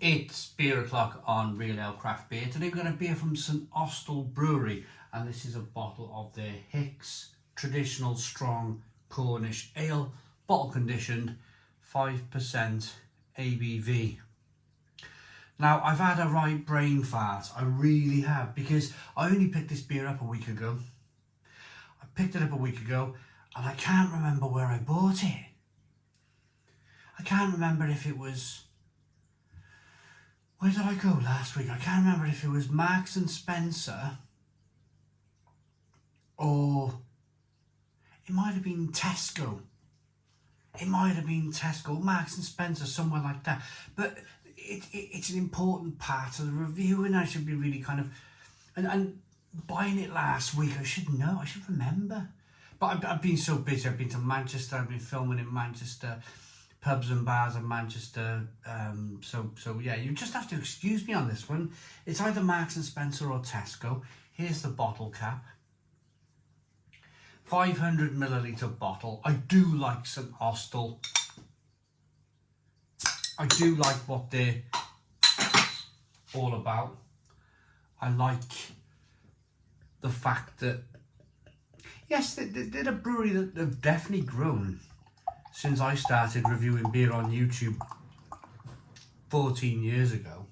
It's beer o'clock on Real Ale Craft Beer. Today we've got a beer from Austell Brewery, and this is a bottle of their Hicks Traditional Strong Cornish Ale, bottle conditioned, 5% ABV. Now, I've had a right brain fart, I really have, because I only picked this beer up a week ago. I picked it up a week ago, and I can't remember where I bought it. I can't remember if it was... Where did I go last week? I can't remember if it was Marks and Spencer or it might have been Tesco. It might have been Tesco, Marks and Spencer, somewhere like that. But it's an important part of the review, and I should be really kind of... And buying it last week, I should know, I should remember. But I've been so busy. I've been to Manchester, I've been filming in Manchester, pubs and bars in Manchester, so yeah, you just have to excuse me on this one. It's either Marks and Spencer or Tesco. Here's the bottle cap. 500 milliliter bottle. I do like some Austell. I do like what they're all about. I like the fact that, yes, they're a brewery that have definitely grown since I started reviewing beer on YouTube 14 years ago.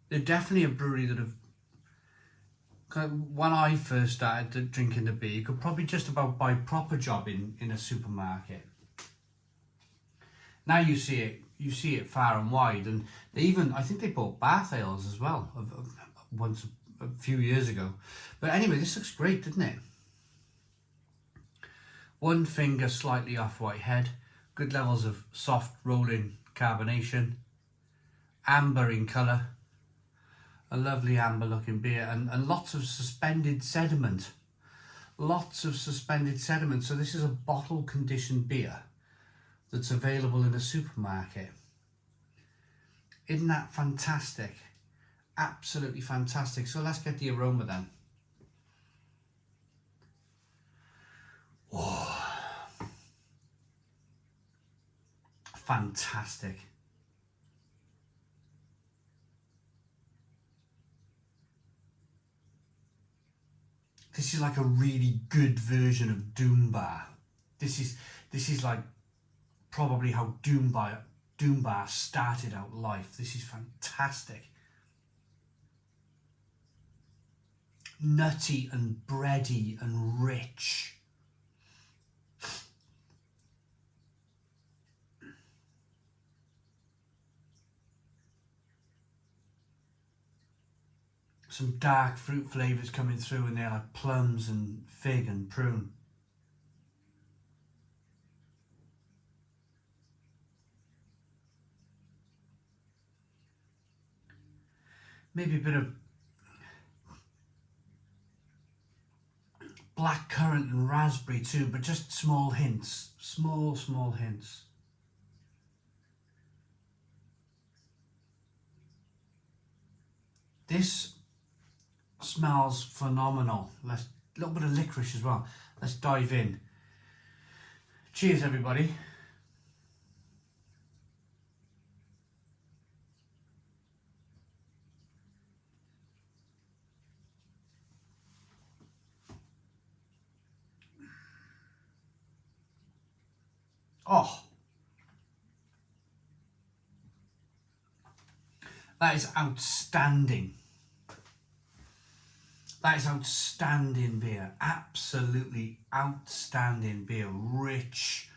They're definitely a brewery that have... When I first started drinking the beer, you could probably just about buy proper job in a supermarket. Now you see it far and wide, and they even, I think they bought Bath Ales as well, once a few years ago. But anyway, this looks great, doesn't it? One finger slightly off white head, good levels of soft rolling carbonation, amber in colour, a lovely amber looking beer, and lots of suspended sediment. Lots of suspended sediment. So this is a bottle conditioned beer that's available in a supermarket. Isn't that fantastic? Absolutely fantastic. So let's get the aroma then. Oh, fantastic. This is like a really good version of Doom Bar. This is like probably how Doom Bar started out life. This is fantastic. Nutty and bready and rich. Some dark fruit flavours coming through in there, like plums and fig and prune. Maybe a bit of black currant and raspberry too, but just small hints, small hints. This smells phenomenal. A little bit of licorice as well. Let's dive in. Cheers, everybody. Oh, that is outstanding. That is outstanding beer. Absolutely outstanding beer. Rich,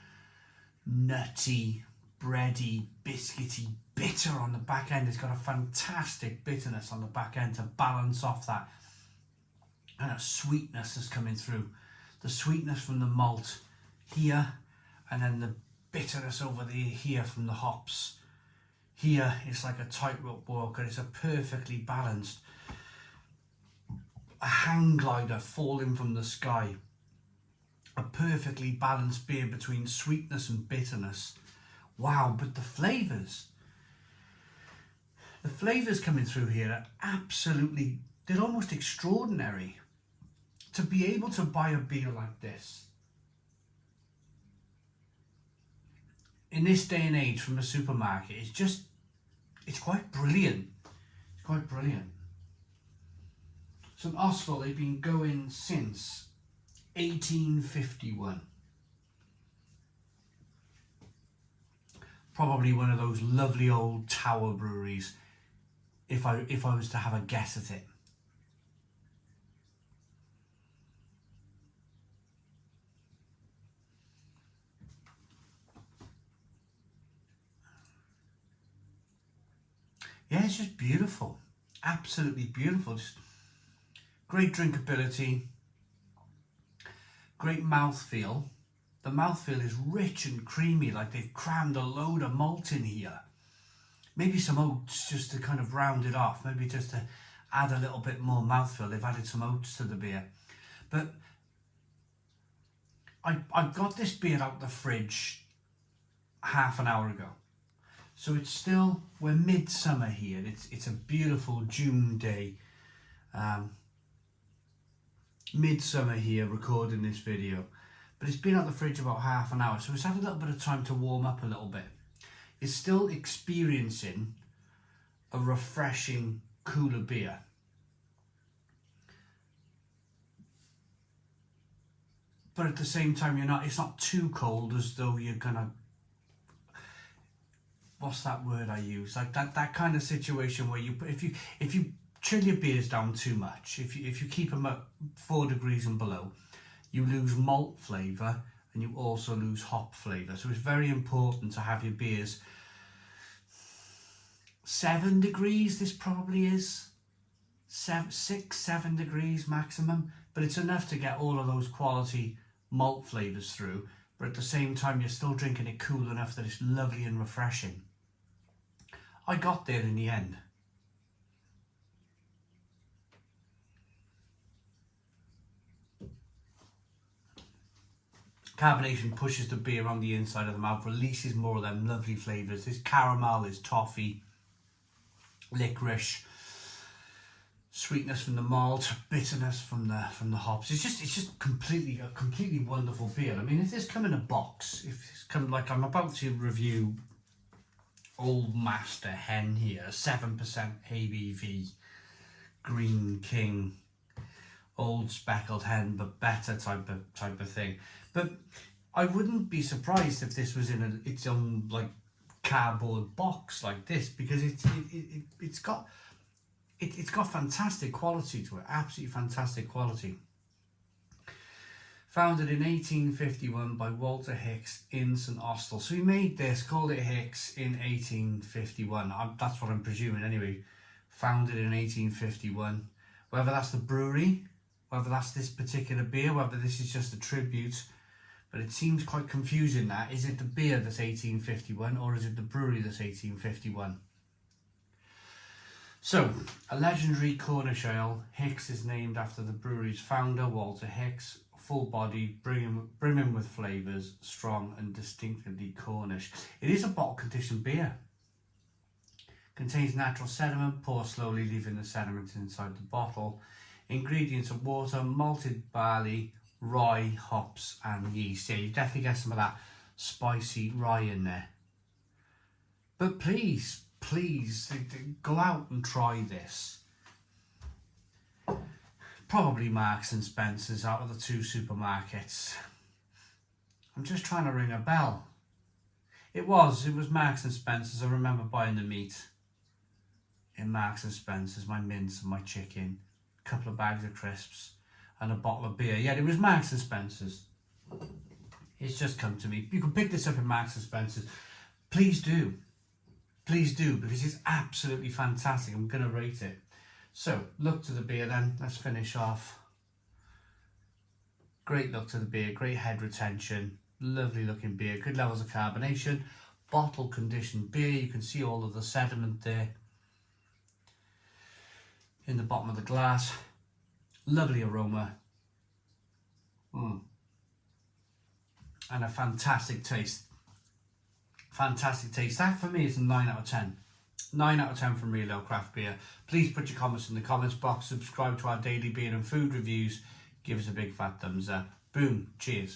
nutty, bready, biscuity, bitter on the back end. It's got a fantastic bitterness on the back end to balance off that kind of sweetness that's coming through. The sweetness from the malt here, and then the bitterness over here from the hops. Here it's like a tightrope walker. It's a perfectly balanced, a hang glider falling from the sky. A perfectly balanced beer between sweetness and bitterness. Wow, but the flavours coming through here are absolutely, they're almost extraordinary. To be able to buy a beer like this in this day and age from a supermarket is just it's quite brilliant. It's quite brilliant. So Austell, they've been going since 1851. Probably one of those lovely old tower breweries, if I was to have a guess at it. Yeah, it's just beautiful. Absolutely beautiful. Just great drinkability. Great mouthfeel. The mouthfeel is rich and creamy, like they've crammed a load of malt in here. Maybe some oats just to kind of round it off. Maybe just to add a little bit more mouthfeel. They've added some oats to the beer. But I got this beer out the fridge half an hour ago. So it's still, we're midsummer here. It's a beautiful June day. Midsummer here, recording this video. But it's been out the fridge about half an hour, so it's had a little bit of time to warm up a little bit. It's still experiencing a refreshing, cooler beer. But at the same time, it's not too cold as though you're gonna, what's that word I use? Like that kind of situation where if you chill your beers down too much, if you keep them at 4 degrees and below, you lose malt flavour and you also lose hop flavour. So it's very important to have your beers 7 degrees, this probably is. 7 degrees maximum. But it's enough to get all of those quality malt flavours through. But at the same time, you're still drinking it cool enough that it's lovely and refreshing. I got there in the end. Carbonation pushes the beer on the inside of the mouth, releases more of them lovely flavours. There's caramel, there's toffee, licorice, sweetness from the malt, bitterness from the hops. It's just a completely wonderful beer. I mean, if this come in a box, if it's come, like I'm about to review Old Master Hen here, 7% ABV, Green King, old speckled hen but better type of thing. But I wouldn't be surprised if this was in its own like cardboard box like this, because it's got fantastic quality to it, absolutely fantastic quality. Founded in 1851 by Walter Hicks in St Austell. So he made this, called it Hicks in 1851. That's what I'm presuming anyway. Founded in 1851. Whether that's the brewery, whether that's this particular beer, whether this is just a tribute, but it seems quite confusing that. Is it the beer that's 1851 or is it the brewery that's 1851? So, a legendary Cornish ale, Hicks is named after the brewery's founder, Walter Hicks. Full-bodied, brimming with flavours, strong and distinctively Cornish. It is a bottle-conditioned beer. Contains natural sediment, pour slowly, leaving the sediment inside the bottle. Ingredients are water, malted barley, rye, hops and yeast. Yeah, you definitely get some of that spicy rye in there. But please, go out and try this. Probably Marks and Spencer's out of the 2 supermarkets. I'm just trying to ring a bell. It was Marks and Spencer's. I remember buying the meat in Marks and Spencer's, my mince and my chicken, a couple of bags of crisps and a bottle of beer. Yeah, it was Marks and Spencer's. It's just come to me. You can pick this up in Marks and Spencer's. Please do. Please do, because it's absolutely fantastic. I'm going to rate it. So, look to the beer then. Let's finish off. Great look to the beer. Great head retention. Lovely looking beer. Good levels of carbonation. Bottle conditioned beer. You can see all of the sediment there in the bottom of the glass. Lovely aroma. And a fantastic taste. Fantastic taste. That for me is a 9 out of 10. 9 out of 10 from Real Ale Craft Beer. Please put your comments in the comments box. Subscribe to our daily beer and food reviews. Give us a big fat thumbs up. Boom. Cheers.